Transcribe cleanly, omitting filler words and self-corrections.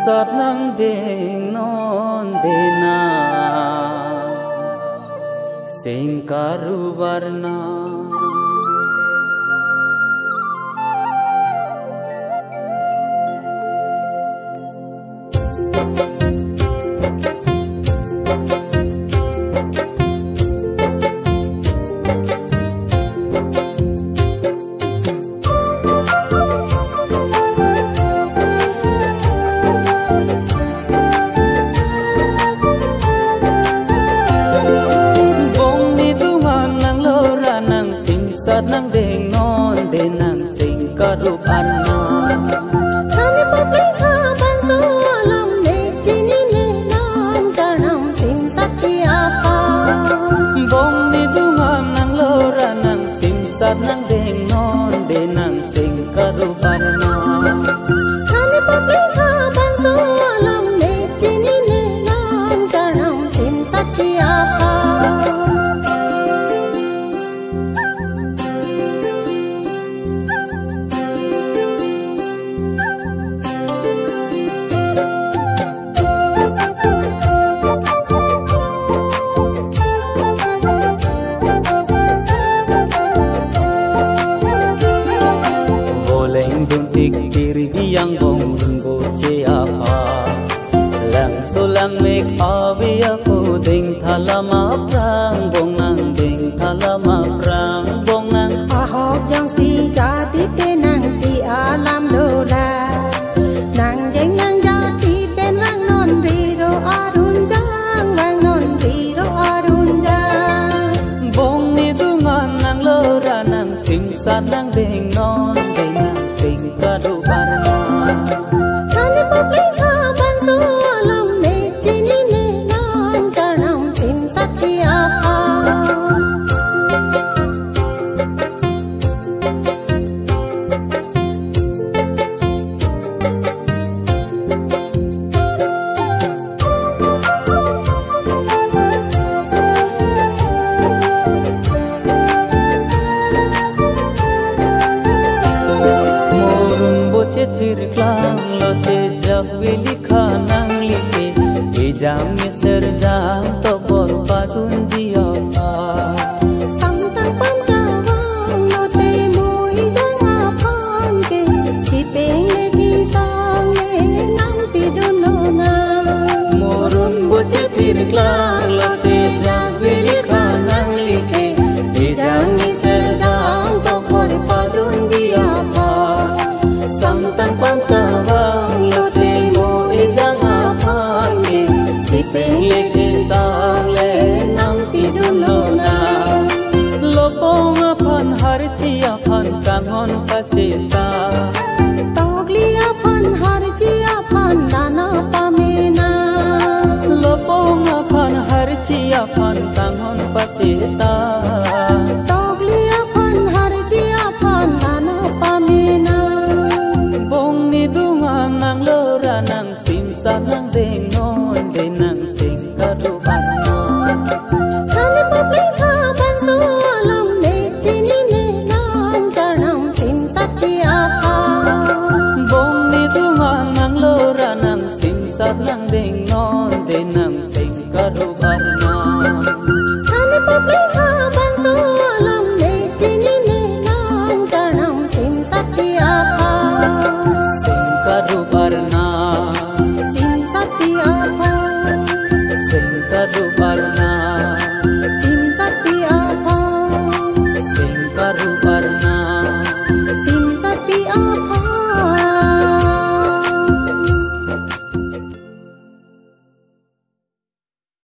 sát nắng đêm non đena sing karu warna nang deng non de nang sing karup anna thani papai kha banso alam le chini ne non karam sing satya pa bong ni dunga nang lora nang sing sat nang deng non de nang sing karup anna thani papai kha banso alam le chini ne non karam sing satya pa yang bong bo che apa lang so lang mek avi aku ding thalama prang bong nang ding thalama prang bong nang ahok jang si jati pe nang ti alam dola nang jeng nang jati pen wang non ri ro arun jang wang non ri ro arun jang bong ni dungan nang lora nang sing sat nang ding non ding nang sing kadu barna thani papai kha banso alam le chini ne non karam sing satya pa thir klang lote jak veli khanang like e jam ser jam to bor padun jiya pa samtang panjawang lote moi janga phan ke chipeng le ki sang le nang pidulona morun boche thir klang lote jak veli khanang like e jam ser jam to bor padun jiya pa samtang pansawang lote mo ijanga phange sipeng leke sang le nang pidulona lopong aphan har chia phan kangon pacheta toglia phan har chia phan lana pamena lopong aphan har chia phan kangon pacheta toglia phan har chia phan lana pamena nang lora nang sim sa nang deng non de nang sing kadu banna thani papai kha banso alam le chini ne non karam sing satya pa bong ni dunga nang lora nang sim sa nang deng non de nang sing kadu banna thani papai kha banso alam le chini ne non karam sing satya pa sing kadu barna sing satya pa sing kadu barna sing satya pa sing kadu barna